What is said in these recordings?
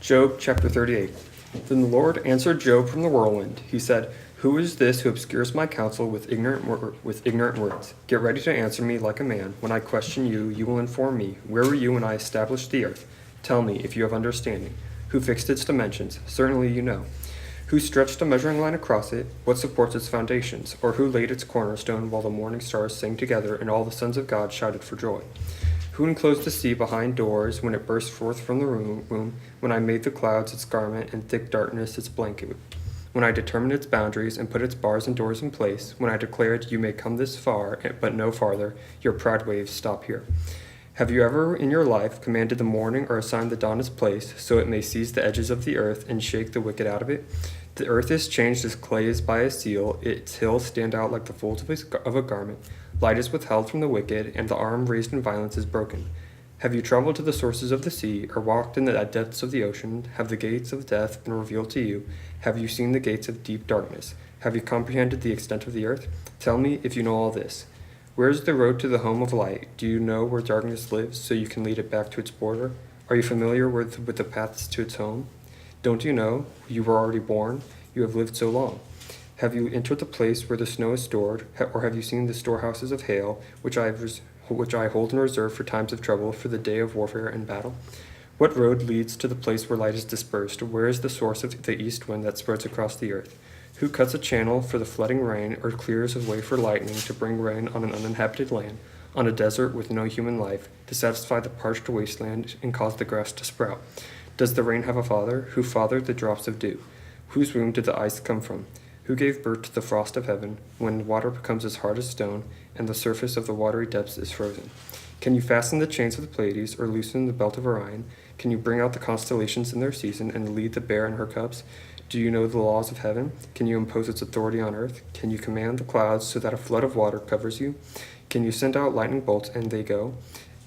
Job chapter 38. Then the Lord answered Job from the whirlwind. He said, "Who is this who obscures my counsel with ignorant words? Get ready to answer me like a man. When I question you, you will inform me. Where were you when I established the earth? Tell me if you have understanding. Who fixed its dimensions? Certainly you know. Who stretched a measuring line across it? What supports its foundations? Or who laid its cornerstone while the morning stars sang together and all the sons of God shouted for joy? Who enclosed the sea behind doors when it burst forth from the womb, when I made the clouds its garment and thick darkness its blanket? When I determined its boundaries and put its bars and doors in place, when I declared, you may come this far, but no farther, your proud waves stop here. Have you ever in your life commanded the morning or assigned the dawn its place, so it may seize the edges of the earth and shake the wicked out of it? The earth is changed as clay is by a seal, its hills stand out like the folds of a garment. Light is withheld from the wicked, and the arm raised in violence is broken. Have you traveled to the sources of the sea, or walked in the depths of the ocean? Have the gates of death been revealed to you? Have you seen the gates of deep darkness? Have you comprehended the extent of the earth? Tell me if you know all this. Where is the road to the home of light? Do you know where darkness lives, so you can lead it back to its border? Are you familiar with the paths to its home? Don't you know? You were already born. You have lived so long. Have you entered the place where the snow is stored, or have you seen the storehouses of hail, which I hold in reserve for times of trouble, for the day of warfare and battle? What road leads to the place where light is dispersed? Where is the source of the east wind that spreads across the earth? Who cuts a channel for the flooding rain, or clears a way for lightning to bring rain on an uninhabited land, on a desert with no human life, to satisfy the parched wasteland and cause the grass to sprout? Does the rain have a father? Who fathered the drops of dew? Whose womb did the ice come from? Who gave birth to the frost of heaven, when water becomes as hard as stone, and the surface of the watery depths is frozen? Can you fasten the chains of the Pleiades, or loosen the belt of Orion? Can you bring out the constellations in their season, and lead the bear and her cubs? Do you know the laws of heaven? Can you impose its authority on earth? Can you command the clouds so that a flood of water covers you? Can you send out lightning bolts, and they go?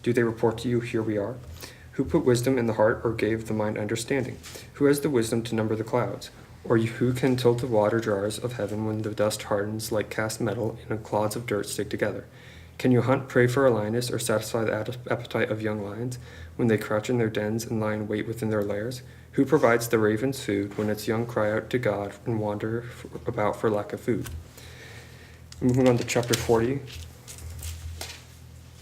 Do they report to you, here we are? Who put wisdom in the heart, or gave the mind understanding? Who has the wisdom to number the clouds? Or who can tilt the water jars of heaven when the dust hardens like cast metal and clods of dirt stick together? Can you hunt prey for a lioness, or satisfy the appetite of young lions when they crouch in their dens and lie in wait within their lairs? Who provides the raven's food when its young cry out to God and wander about for lack of food? Moving on to chapter 40.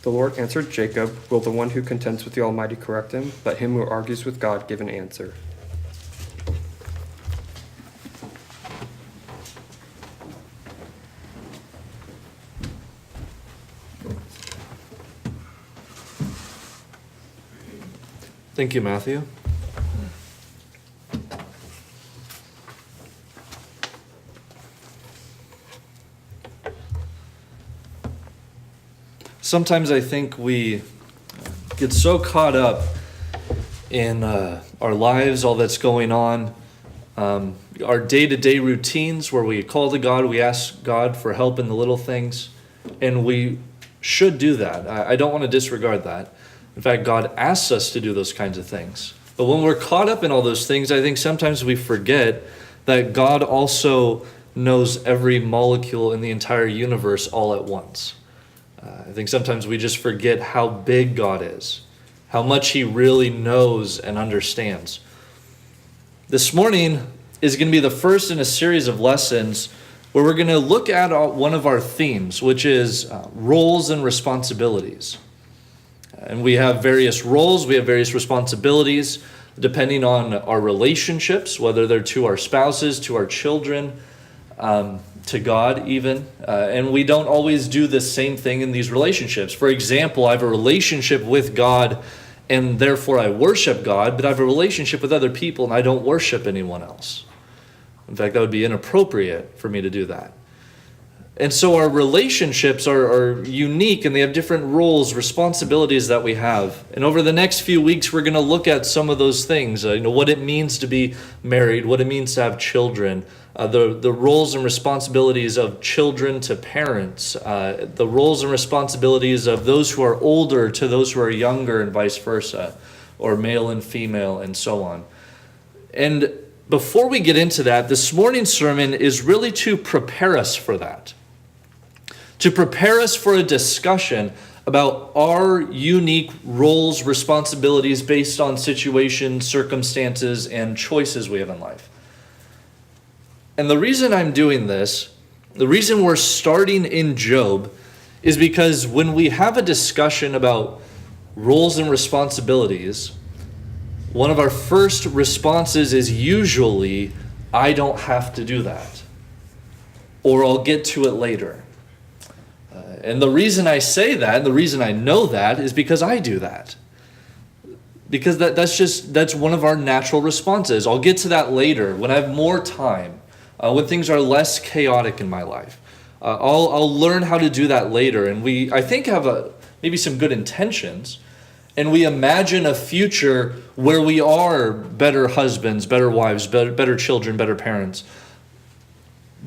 The Lord answered Jacob, will the one who contends with the Almighty correct him? Let him who argues with God give an answer. Thank you, Matthew. Sometimes I think we get so caught up in our lives, all that's going on, our day-to-day routines where we call to God, we ask God for help in the little things, and we should do that. I don't want to disregard that. In fact, God asks us to do those kinds of things. But when we're caught up in all those things, I think sometimes we forget that God also knows every molecule in the entire universe all at once. I think sometimes we just forget how big God is, how much He really knows and understands. This morning is going to be the first in a series of lessons where we're going to look at one of our themes, which is roles and responsibilities. And we have various roles, we have various responsibilities, depending on our relationships, whether they're to our spouses, to our children, to God even. And we don't always do the same thing in these relationships. For example, I have a relationship with God, and therefore I worship God, but I have a relationship with other people, and I don't worship anyone else. In fact, that would be inappropriate for me to do that. And so our relationships are unique, and they have different roles, responsibilities that we have. And over the next few weeks, we're going to look at some of those things, what it means to be married, what it means to have children, the roles and responsibilities of children to parents, the roles and responsibilities of those who are older to those who are younger, and vice versa, or male and female, and so on. And before we get into that, this morning's sermon is really to prepare us for that. To prepare us for a discussion about our unique roles, responsibilities based on situations, circumstances, and choices we have in life. And the reason I'm doing this, the reason we're starting in Job, is because when we have a discussion about roles and responsibilities, one of our first responses is usually, I don't have to do that, or I'll get to it later. And the reason I say that, and the reason I know that, is because I do that. Because that's one of our natural responses. I'll get to that later, when I have more time, when things are less chaotic in my life. I'll learn how to do that later. And we, I think, have maybe some good intentions. And we imagine a future where we are better husbands, better wives, better children, better parents.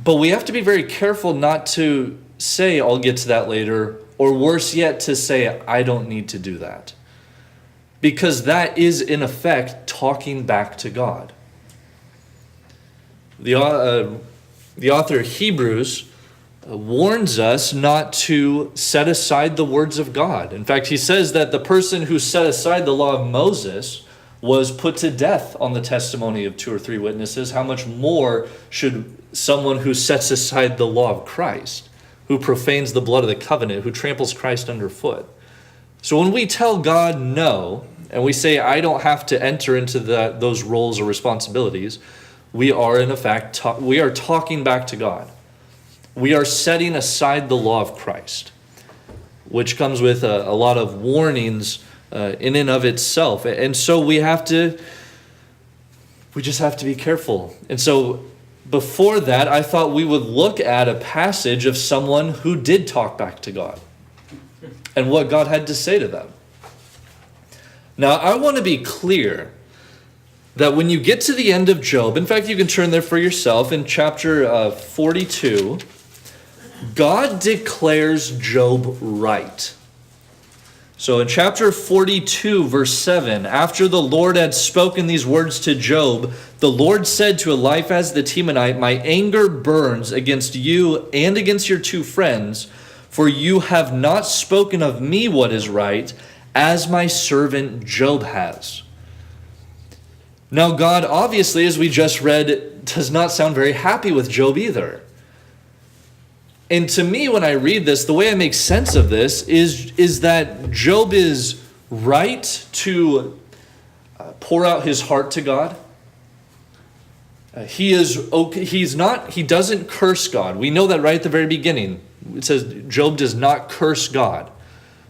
But we have to be very careful not to say, I'll get to that later, or worse yet, to say, I don't need to do that. Because that is, in effect, talking back to God. The author of Hebrews warns us not to set aside the words of God. In fact, he says that the person who set aside the law of Moses was put to death on the testimony of 2 or 3 witnesses. How much more should someone who sets aside the law of Christ, who profanes the blood of the covenant, who tramples Christ underfoot? So when we tell God no, and we say, I don't have to enter into those roles or responsibilities, we are in effect, we are talking back to God. We are setting aside the law of Christ, which comes with a lot of warnings in and of itself. And so we just have to be careful. And so before that, I thought we would look at a passage of someone who did talk back to God and what God had to say to them. Now, I want to be clear that when you get to the end of Job, in fact, you can turn there for yourself, in chapter 42, God declares Job right. So in chapter 42, verse 7, after the Lord had spoken these words to Job, the Lord said to Eliphaz the Temanite, my anger burns against you and against your 2 friends, for you have not spoken of me what is right, as my servant Job has. Now God, obviously, as we just read, does not sound very happy with Job either. And to me, when I read this, the way I make sense of this is that Job is right to pour out his heart to God. He doesn't curse God. We know that right at the very beginning. It says Job does not curse God,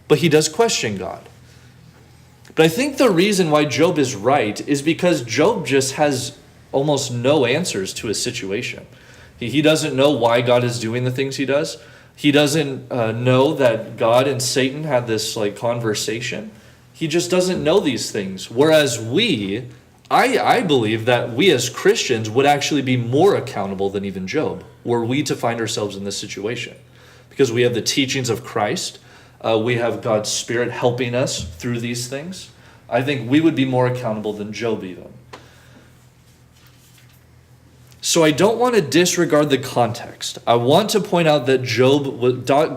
but he does question God. But I think the reason why Job is right is because Job just has almost no answers to his situation. He doesn't know why God is doing the things he does. He doesn't know that God and Satan had this conversation. He just doesn't know these things. Whereas I believe that we as Christians would actually be more accountable than even Job, were we to find ourselves in this situation. Because we have the teachings of Christ. We have God's Spirit helping us through these things. I think we would be more accountable than Job even. So I don't want to disregard the context. I want to point out that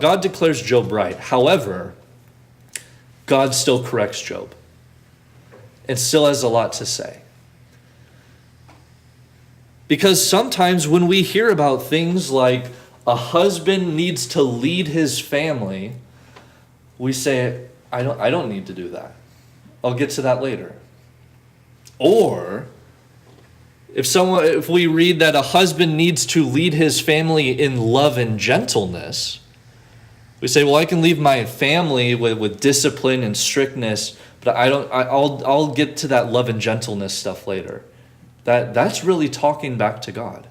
God declares Job right. However, God still corrects Job and still has a lot to say. Because sometimes when we hear about things like a husband needs to lead his family, we say, I don't need to do that. I'll get to that later. Or if we read that a husband needs to lead his family in love and gentleness, we say, well, I can leave my family with discipline and strictness, but I'll get to that love and gentleness stuff later. That's really talking back to God.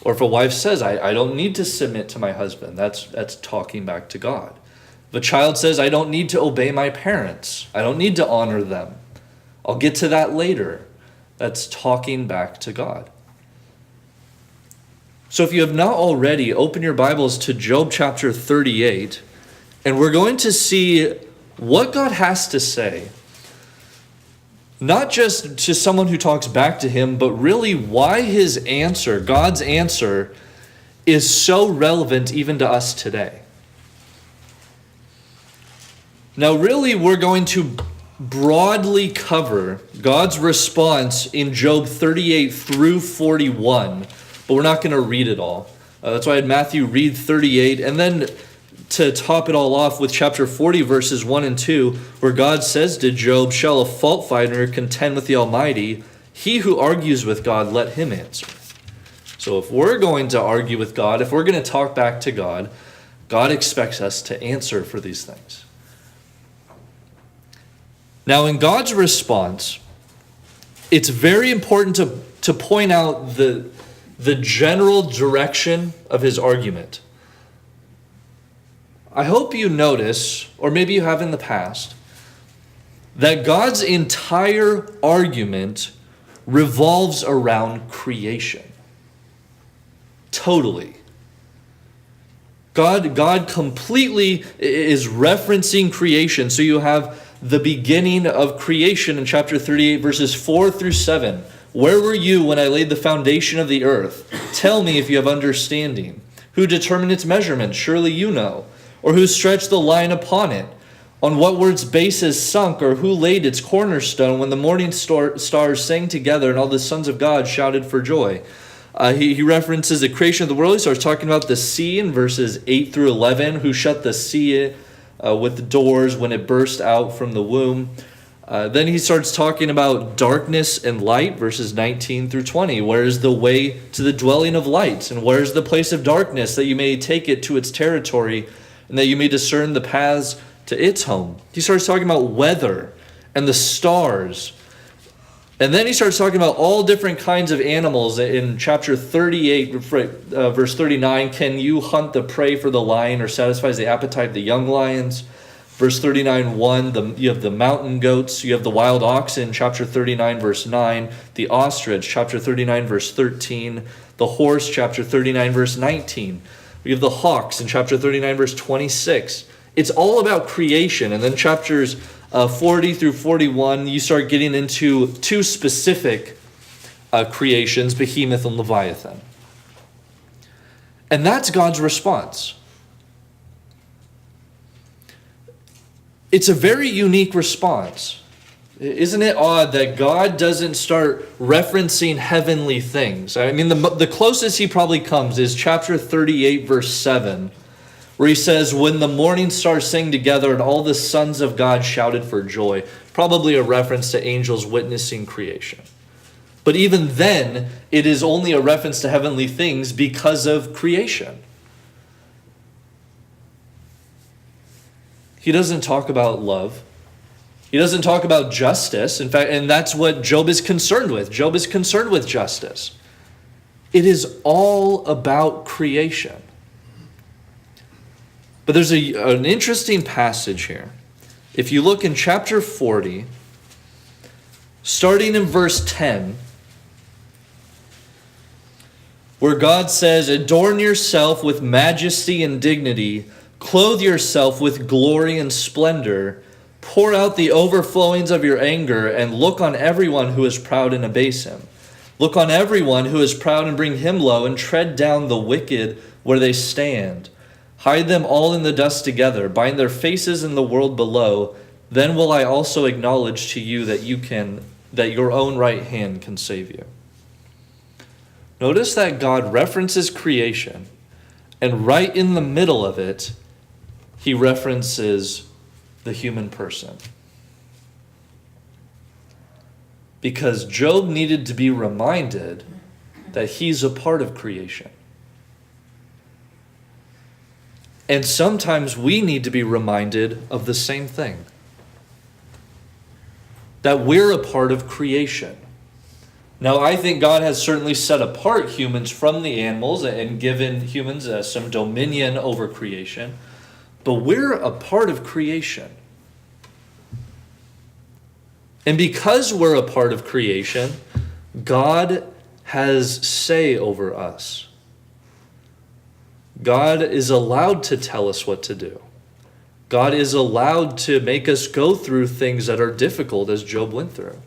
Or if a wife says, I don't need to submit to my husband, that's talking back to God. If a child says, I don't need to obey my parents, I don't need to honor them, I'll get to that later. That's talking back to God. So if you have not already, open your Bibles to Job chapter 38, and we're going to see what God has to say. Not just to someone who talks back to him, but really why his answer, God's answer, is so relevant even to us today. Now, really, we're going to broadly cover God's response in Job 38 through 41, but we're not going to read it all. That's why I had Matthew read 38, and then to top it all off with chapter 40, verses 1 and 2, where God says to Job, "Shall a fault finder contend with the Almighty? He who argues with God, let him answer." So if we're going to argue with God, if we're going to talk back to God, God expects us to answer for these things. Now, in God's response, it's very important to point out the general direction of his argument. I hope you notice, or maybe you have in the past, that God's entire argument revolves around creation. Totally. God completely is referencing creation. So you have the beginning of creation in chapter 38, verses 4 through 7. "Where were you when I laid the foundation of the earth? Tell me if you have understanding. Who determined its measurement? Surely you know. Or who stretched the line upon it? On what were its bases sunk? Or who laid its cornerstone when the morning stars sang together and all the sons of God shouted for joy?" He references the creation of the world. He starts talking about the sea in verses 8 through 11. Who shut the sea with the doors when it burst out from the womb? Then he starts talking about darkness and light, verses 19 through 20. Where is the way to the dwelling of light? And where is the place of darkness, that you may take it to its territory, and that you may discern the paths to its home? He starts talking about weather and the stars. And then he starts talking about all different kinds of animals. In chapter 38, verse 39, "Can you hunt the prey for the lion, or satisfies the appetite of the young lions?" Verse 39:1, you have the mountain goats. You have the wild oxen, chapter 39, verse 9. The ostrich, chapter 39, verse 13. The horse, chapter 39, verse 19. We have the hawks in chapter 39, verse 26. It's all about creation. And then chapters 40 through 41, you start getting into two specific creations, Behemoth and Leviathan. And that's God's response. It's a very unique response. Isn't it odd that God doesn't start referencing heavenly things? I mean, the closest he probably comes is chapter 38, verse 7, where he says, "When the morning stars sang together and all the sons of God shouted for joy." Probably a reference to angels witnessing creation. But even then, it is only a reference to heavenly things because of creation. He doesn't talk about love. He doesn't talk about justice. In fact, and that's what Job is concerned with. Job is concerned with justice. It is all about creation. But there's an interesting passage here. If you look in chapter 40, starting in verse 10, where God says, "Adorn yourself with majesty and dignity, clothe yourself with glory and splendor, pour out the overflowings of your anger, and look on everyone who is proud and abase him. Look on everyone who is proud and bring him low, and tread down the wicked where they stand. Hide them all in the dust together, bind their faces in the world below. Then will I also acknowledge to you that your own right hand can save you." Notice that God references creation, and right in the middle of it, he references the human person. Because Job needed to be reminded that he's a part of creation. And sometimes we need to be reminded of the same thing. That we're a part of creation. Now, I think God has certainly set apart humans from the animals and given humans some dominion over creation. But we're a part of creation. And because we're a part of creation, God has say over us. God is allowed to tell us what to do. God is allowed to make us go through things that are difficult, as Job went through.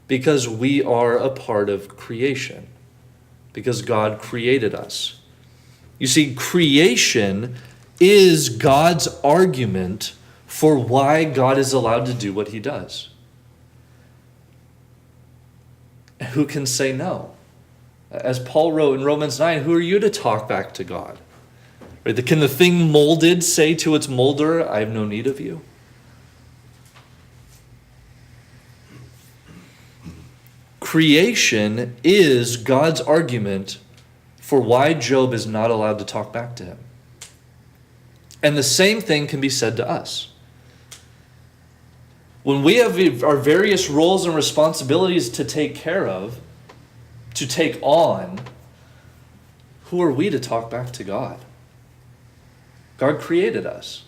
Because we are a part of creation. Because God created us. You see, creation is God's argument for why God is allowed to do what he does. Who can say no? As Paul wrote in Romans 9, who are you to talk back to God? Right? Can the thing molded say to its molder, I have no need of you? Creation is God's argument for why Job is not allowed to talk back to him. And the same thing can be said to us. When we have our various roles and responsibilities to take care of, to take on, who are we to talk back to God? God created us.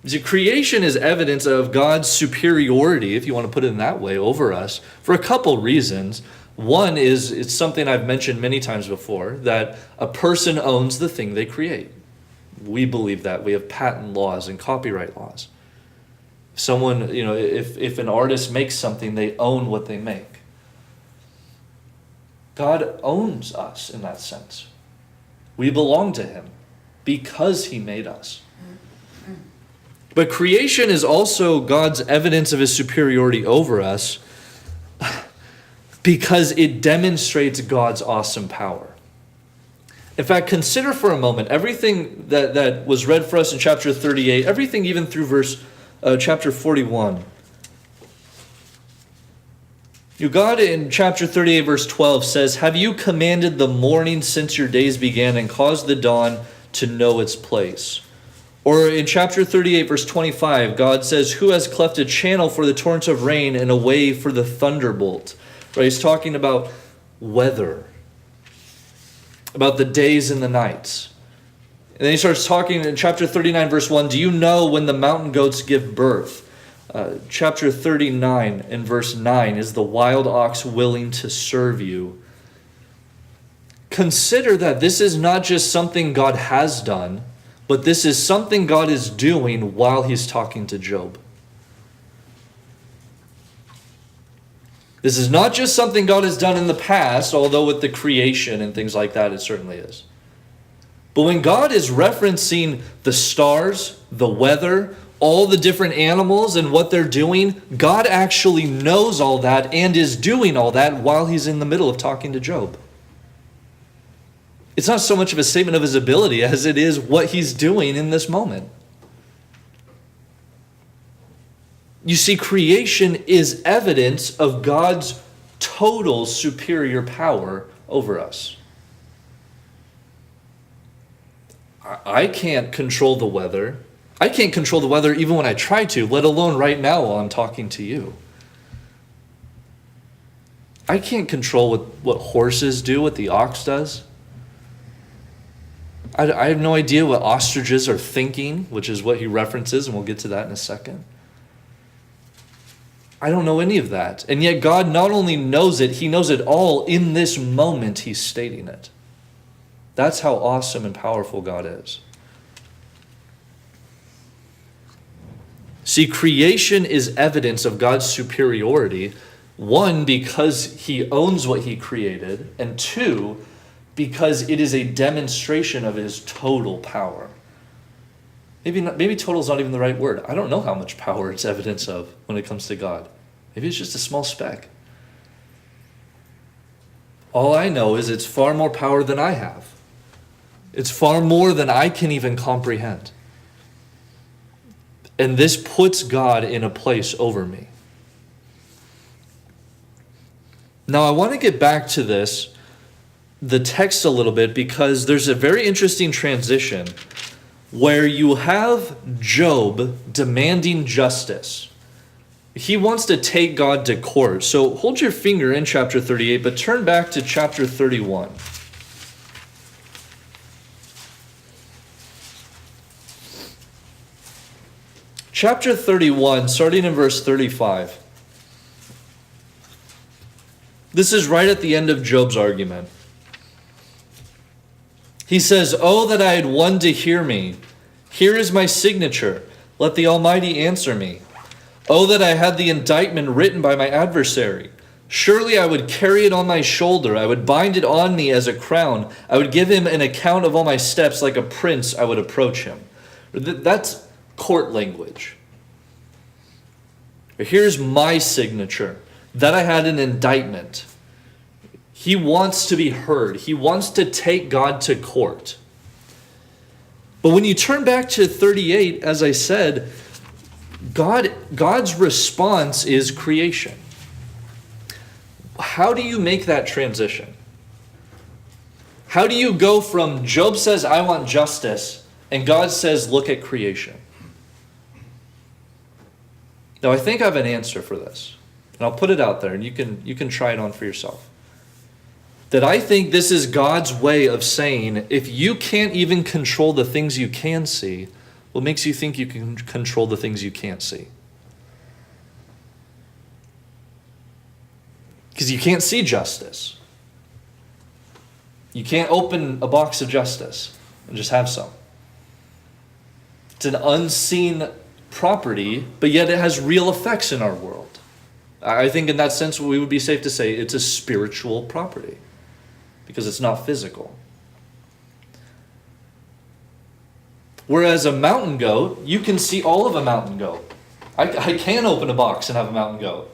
See, creation is evidence of God's superiority, if you want to put it in that way, over us for a couple reasons. One is, it's something I've mentioned many times before, that a person owns the thing they create. We believe that. We have patent laws and copyright laws. Someone, if an artist makes something, they own what they make. God owns us in that sense. We belong to him because he made us. But creation is also God's evidence of his superiority over us because it demonstrates God's awesome power. In fact, consider for a moment everything that was read for us in chapter 38, everything even through chapter 41. God in chapter 38 verse 12 says, have you commanded the morning since your days began and caused the dawn to know its place? Or in chapter 38 verse 25, God says, who has cleft a channel for the torrents of rain and a way for the thunderbolt? Right? He's talking about weather, about the days and the nights. And then he starts talking in chapter 39 verse 1, do you know when the mountain goats give birth? Chapter 39 and verse 9, is the wild ox willing to serve you? Consider that this is not just something God has done, but this is something God is doing while he's talking to Job. This is not just something God has done in the past, although with the creation and things like that, it certainly is. But when God is referencing the stars, the weather, all the different animals and what they're doing, God actually knows all that and is doing all that while he's in the middle of talking to Job. It's not so much of a statement of his ability as it is what he's doing in this moment. You see, creation is evidence of God's total superior power over us. I can't control the weather. I can't control the weather even when I try to, let alone right now while I'm talking to you. I can't control what horses do, what the ox does. I have no idea what ostriches are thinking, which is what he references, and we'll get to that in a second. I don't know any of that. And yet God not only knows it, he knows it all in this moment he's stating it. That's how awesome and powerful God is. See, creation is evidence of God's superiority. One, because he owns what he created. And two, because it is a demonstration of his total power. Maybe total is not even the right word. I don't know how much power it's evidence of when it comes to God. Maybe it's just a small speck. All I know is it's far more power than I have. It's far more than I can even comprehend. And this puts God in a place over me. Now I want to get back to the text a little bit, because there's a very interesting transition where you have Job demanding justice. He wants to take God to court. So hold your finger in chapter 38, but turn back to chapter 31. Chapter 31, starting in verse 35. This is right at the end of Job's argument. He says, "Oh, that I had one to hear me. Here is my signature. Let the Almighty answer me. Oh, that I had the indictment written by my adversary. Surely I would carry it on my shoulder. I would bind it on me as a crown. I would give him an account of all my steps. Like a prince, I would approach him." That's court language. Here's my signature that I had an indictment. He wants to be heard. He wants to take God to court. But when you turn back to 38, as I said, God's response is creation. How do you make that transition? How do you go from Job says, I want justice, and God says, look at creation? Now, I think I have an answer for this. And I'll put it out there, and you can try it on for yourself. That I think this is God's way of saying, if you can't even control the things you can see, what makes you think you can control the things you can't see? Because you can't see justice. You can't open a box of justice and just have some. It's an unseen property, but yet it has real effects in our world. I think in that sense, we would be safe to say it's a spiritual property because it's not physical. Whereas a mountain goat, you can see all of a mountain goat. I can open a box and have a mountain goat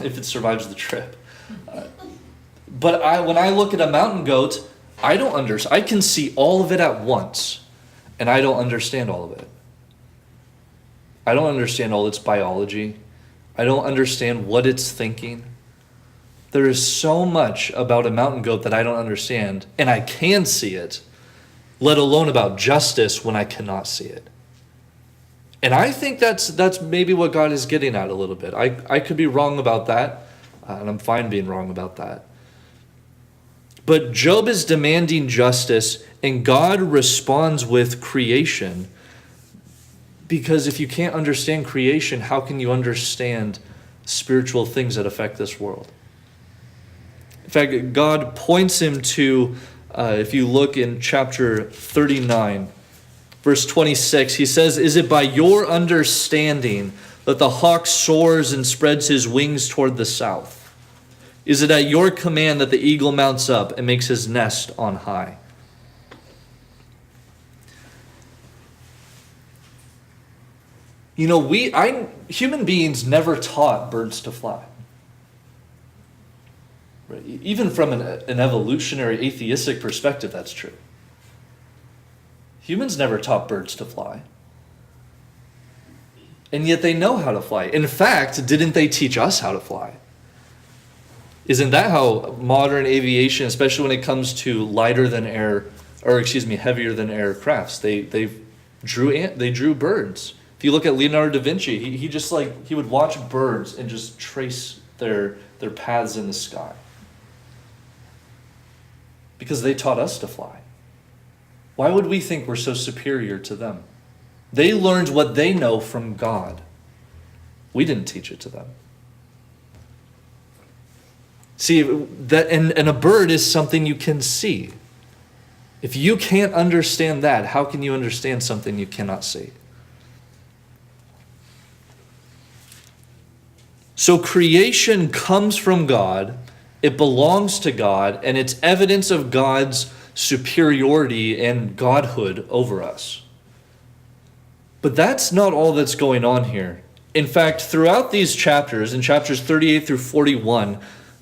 if it survives the trip. But when I look at a mountain goat, I don't understand. I can see all of it at once, and I don't understand all of it. I don't understand all its biology. I don't understand what it's thinking. There is so much about a mountain goat that I don't understand, and I can see it, let alone about justice when I cannot see it. And I think that's maybe what God is getting at a little bit. I could be wrong about that, and I'm fine being wrong about that. But Job is demanding justice, and God responds with creation. Because if you can't understand creation, how can you understand spiritual things that affect this world? In fact, God points him to, if you look in chapter 39, verse 26, he says, "Is it by your understanding that the hawk soars and spreads his wings toward the south? Is it at your command that the eagle mounts up and makes his nest on high?" You know, human beings never taught birds to fly. Right? Even from an evolutionary atheistic perspective, that's true. Humans never taught birds to fly. And yet they know how to fly. In fact, didn't they teach us how to fly? Isn't that how modern aviation, especially when it comes to heavier than air crafts, they drew birds. If you look at Leonardo da Vinci, he would watch birds and just trace their paths in the sky. Because they taught us to fly. Why would we think we're so superior to them? They learned what they know from God. We didn't teach it to them. See, and a bird is something you can see. If you can't understand that, how can you understand something you cannot see? So creation comes from God, it belongs to God, and it's evidence of God's superiority and godhood over us. But that's not all that's going on here. In fact, throughout these chapters, in chapters 38 through 41,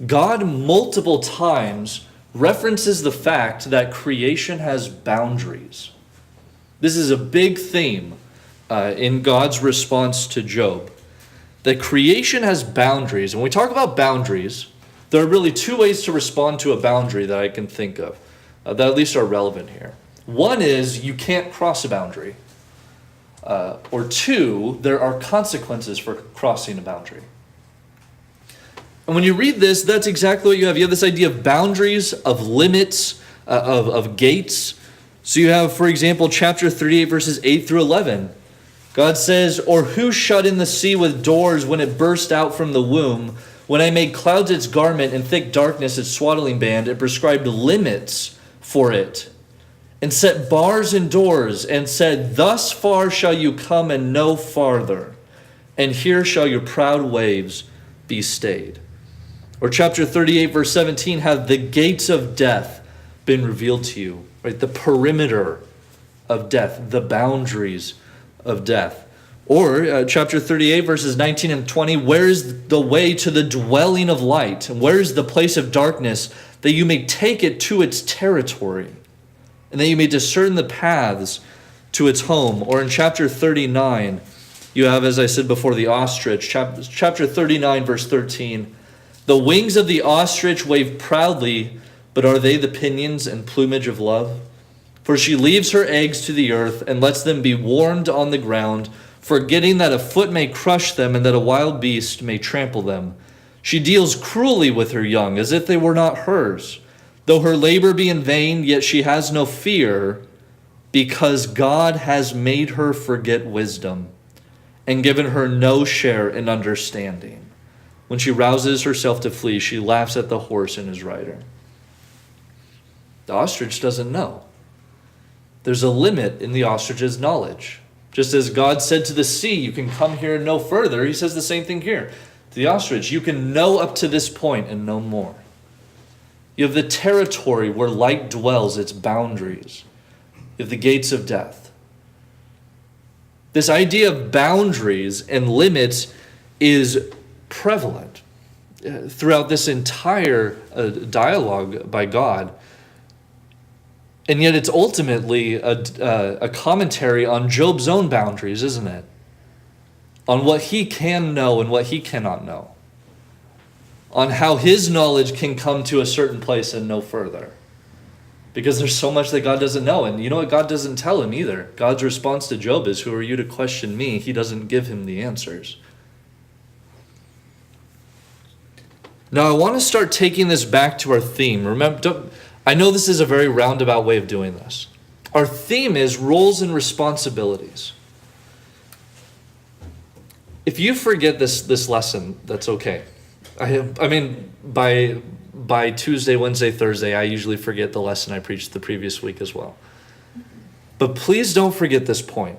God multiple times references the fact that creation has boundaries. This is a big theme in God's response to Job. That creation has boundaries. And when we talk about boundaries, there are really two ways to respond to a boundary that I can think of that at least are relevant here. One is you can't cross a boundary. Or two, there are consequences for crossing a boundary. And when you read this, that's exactly what you have. You have this idea of boundaries, of limits, of gates. So you have, for example, chapter 38, verses 8 through 11. God says, "Or who shut in the sea with doors when it burst out from the womb? When I made clouds its garment and thick darkness its swaddling band, it prescribed limits for it, and set bars and doors, and said, thus far shall you come and no farther, and here shall your proud waves be stayed." Or chapter 38, verse 17, "Have the gates of death been revealed to you?" Right? The perimeter of death, the boundaries of death. Or chapter 38, verses 19 and 20, where is the way to the dwelling of light? And where is the place of darkness, that you may take it to its territory, and that you may discern the paths to its home? Or in chapter 39, you have, as I said before, the ostrich. Chapter 39, verse 13, the wings of the ostrich wave proudly, but are they the pinions and plumage of love? For she leaves her eggs to the earth and lets them be warmed on the ground, forgetting that a foot may crush them and that a wild beast may trample them. She deals cruelly with her young, as if they were not hers. Though her labor be in vain, yet she has no fear, because God has made her forget wisdom and given her no share in understanding. When she rouses herself to flee, she laughs at the horse and his rider. The ostrich doesn't know. There's a limit in the ostrich's knowledge. Just as God said to the sea, you can come here no further, he says the same thing here. To the ostrich, you can know up to this point and no more. You have the territory where light dwells, its boundaries. You have the gates of death. This idea of boundaries and limits is prevalent throughout this entire dialogue by God. And yet it's ultimately a commentary on Job's own boundaries, isn't it? On what he can know and what he cannot know. On how his knowledge can come to a certain place and no further. Because there's so much that God doesn't know. And you know what? God doesn't tell him either. God's response to Job is, who are you to question me? He doesn't give him the answers. Now I want to start taking this back to our theme. Remember, I know this is a very roundabout way of doing this. Our theme is roles and responsibilities. If you forget this lesson, that's okay. I mean, by Tuesday, Wednesday, Thursday, I usually forget the lesson I preached the previous week as well. But please don't forget this point.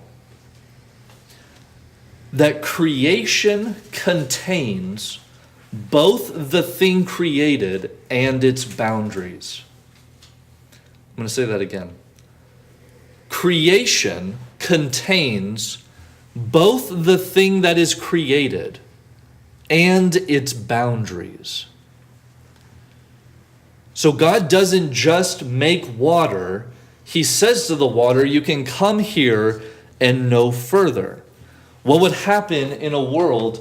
That creation contains both the thing created and its boundaries. I'm going to say that again. Creation contains both the thing that is created and its boundaries. So God doesn't just make water. He says to the water, you can come here and no further. What would happen in a world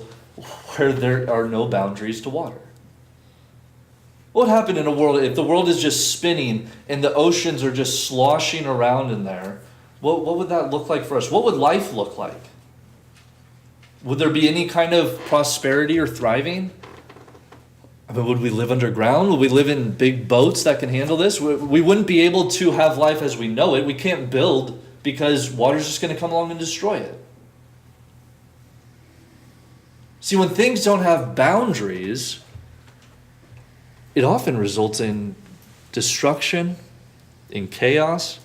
where there are no boundaries to water? What would happen in a world if the world is just spinning and the oceans are just sloshing around in there? What would that look like for us? What would life look like? Would there be any kind of prosperity or thriving? I mean, would we live underground? Would we live in big boats that can handle this? We wouldn't be able to have life as we know it. We can't build because water's just going to come along and destroy it. See, when things don't have boundaries, it often results in destruction, in chaos.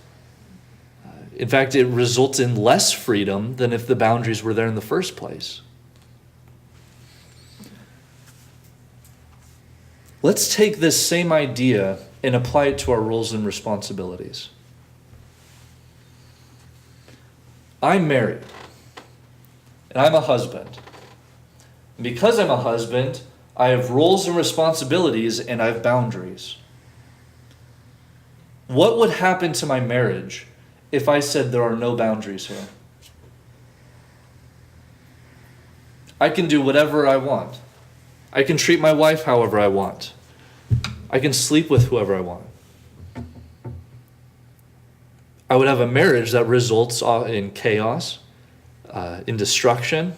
In fact, it results in less freedom than if the boundaries were there in the first place. Let's take this same idea and apply it to our roles and responsibilities. I'm married, and I'm a husband. And because I'm a husband, I have roles and responsibilities, and I have boundaries. What would happen to my marriage if I said there are no boundaries here? I can do whatever I want. I can treat my wife however I want. I can sleep with whoever I want. I would have a marriage that results in chaos, in destruction,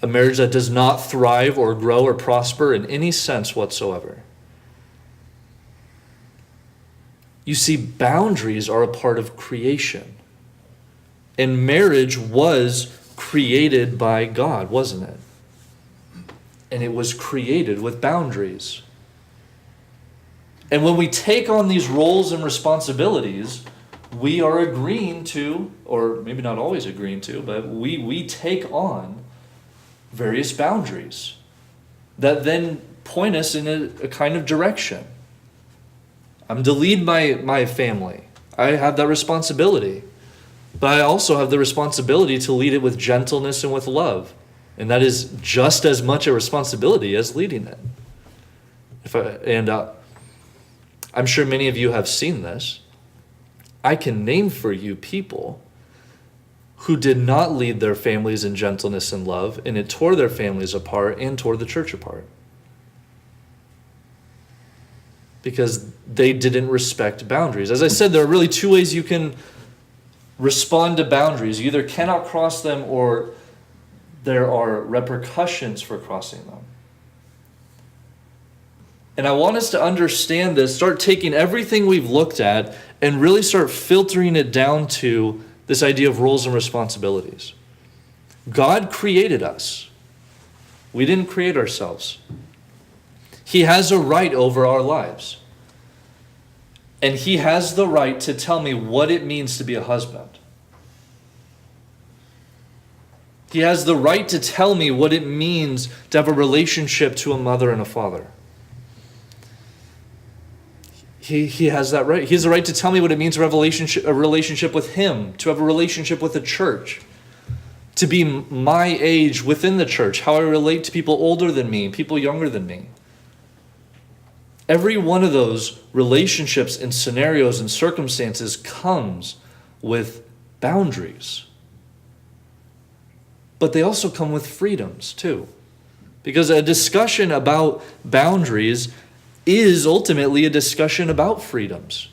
a marriage that does not thrive or grow or prosper in any sense whatsoever. You see, boundaries are a part of creation. And marriage was created by God, wasn't it? And it was created with boundaries. And when we take on these roles and responsibilities, we are agreeing to, or maybe not always agreeing to, but we take on various boundaries that then point us in a kind of direction. I'm to lead my family. I have that responsibility. But I also have the responsibility to lead it with gentleness and with love. And that is just as much a responsibility as leading it. I'm sure many of you have seen this. I can name for you people who did not lead their families in gentleness and love, and it tore their families apart and tore the church apart. Because they didn't respect boundaries. As I said, there are really two ways you can respond to boundaries. You either cannot cross them or there are repercussions for crossing them. And I want us to understand this, start taking everything we've looked at and really start filtering it down to this idea of roles and responsibilities. God created us. We didn't create ourselves. He has a right over our lives. And he has the right to tell me what it means to be a husband. He has the right to tell me what it means to have a relationship to a mother and a father. He has that right. He has the right to tell me what it means to have a relationship with him, to have a relationship with the church, to be my age within the church, how I relate to people older than me, people younger than me. Every one of those relationships and scenarios and circumstances comes with boundaries. But they also come with freedoms too. Because a discussion about boundaries is ultimately a discussion about freedoms.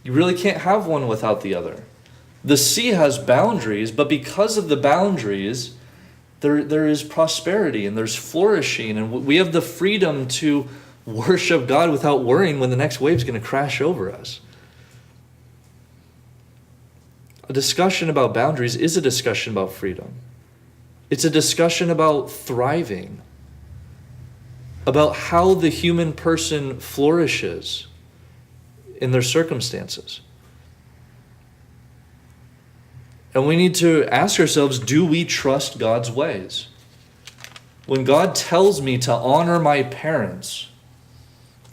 You really can't have one without the other. The sea has boundaries, but because of the boundaries, there is prosperity and there's flourishing, and we have the freedom to worship God without worrying when the next wave's going to crash over us. A discussion about boundaries is a discussion about freedom. It's a discussion about thriving, about how the human person flourishes in their circumstances. And we need to ask ourselves, do we trust God's ways? When God tells me to honor my parents,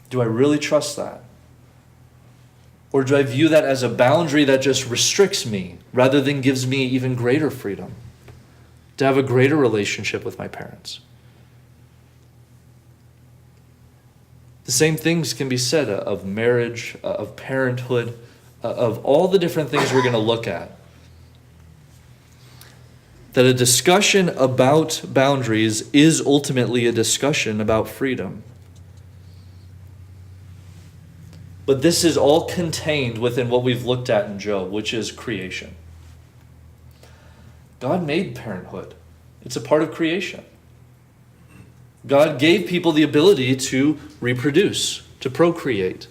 do I really trust that? Or do I view that as a boundary that just restricts me rather than gives me even greater freedom to have a greater relationship with my parents? The same things can be said of marriage, of parenthood, of all the different things we're going to look at. That a discussion about boundaries is ultimately a discussion about freedom. But this is all contained within what we've looked at in Job, which is creation. God made parenthood. It's a part of creation. God gave people the ability to reproduce, to procreate.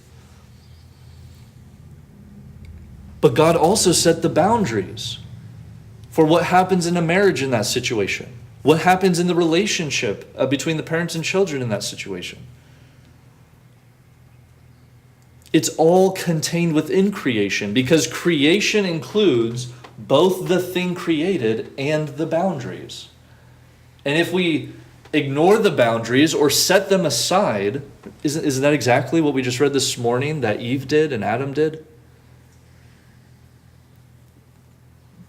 But God also set the boundaries for what happens in a marriage in that situation. What happens in the relationship between the parents and children in that situation. It's all contained within creation because creation includes both the thing created and the boundaries. And if we ignore the boundaries or set them aside, isn't that exactly what we just read this morning that Eve did and Adam did?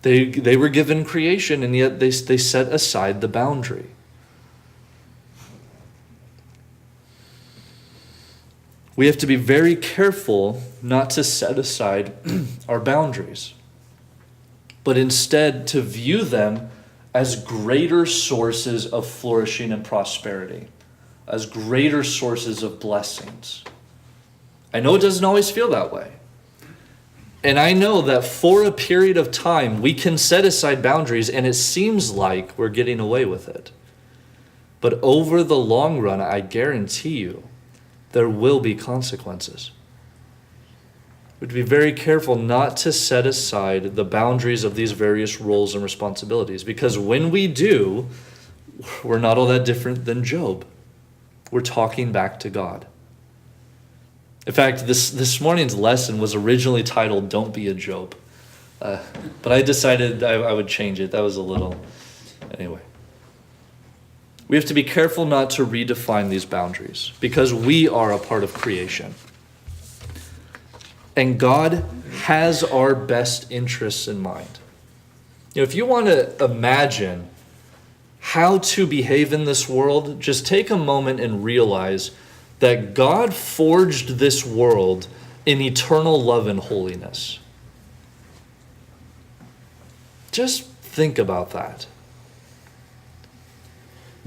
They were given creation, and yet they set aside the boundary. We have to be very careful not to set aside our boundaries, but instead to view them as greater sources of flourishing and prosperity, as greater sources of blessings. I know it doesn't always feel that way. And I know that for a period of time, we can set aside boundaries and it seems like we're getting away with it. But over the long run, I guarantee you, there will be consequences. We have to be very careful not to set aside the boundaries of these various roles and responsibilities, because when we do, we're not all that different than Job. We're talking back to God. In fact, this morning's lesson was originally titled, Don't Be a Job. But I decided I would change it. That was a little... Anyway. We have to be careful not to redefine these boundaries because we are a part of creation. And God has our best interests in mind. If you want to imagine how to behave in this world, just take a moment and realize that God forged this world in eternal love and holiness. Just think about that.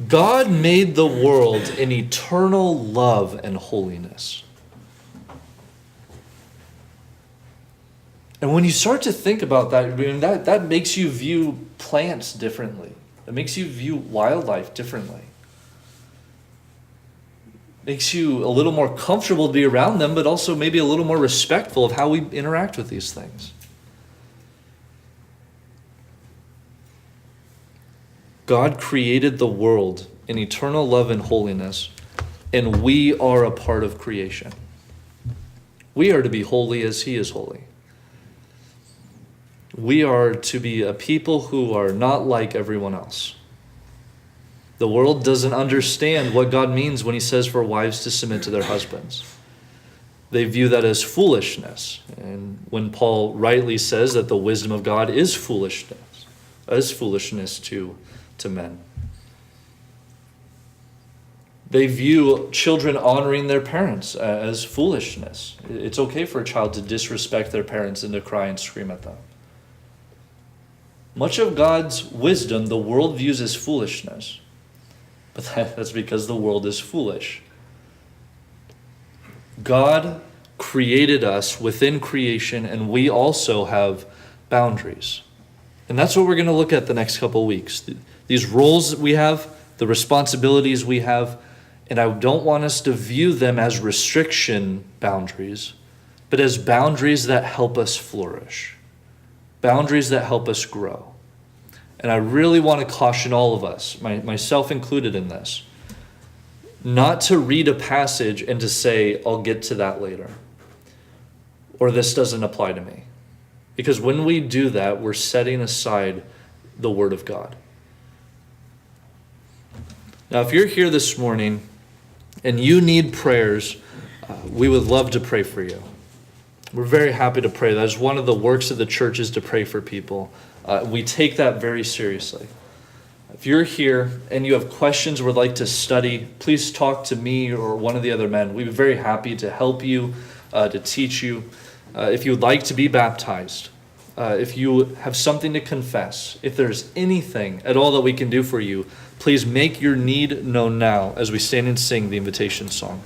God made the world in eternal love and holiness. And when you start to think about that, that makes you view plants differently. It makes you view wildlife differently. Makes you a little more comfortable to be around them, but also maybe a little more respectful of how we interact with these things. God created the world in eternal love and holiness, and we are a part of creation. We are to be holy as He is holy. We are to be a people who are not like everyone else. The world doesn't understand what God means when He says for wives to submit to their husbands. They view that as foolishness. And when Paul rightly says that the wisdom of God is foolishness to men. They view children honoring their parents as foolishness. It's okay for a child to disrespect their parents and to cry and scream at them. Much of God's wisdom the world views as foolishness. But that's because the world is foolish. God created us within creation, and we also have boundaries. And that's what we're going to look at the next couple of weeks. These roles that we have, the responsibilities we have, and I don't want us to view them as restriction boundaries, but as boundaries that help us flourish. Boundaries that help us grow. And I really want to caution all of us, myself included in this, not to read a passage and to say, I'll get to that later. Or this doesn't apply to me. Because when we do that, we're setting aside the Word of God. Now, if you're here this morning and you need prayers, we would love to pray for you. We're very happy to pray. That is one of the works of the church, is to pray for people. We take that very seriously. If you're here and you have questions or would like to study, please talk to me or one of the other men. We'd be very happy to help you, to teach you. If you would like to be baptized, if you have something to confess, if there's anything at all that we can do for you, please make your need known now as we stand and sing the invitation song.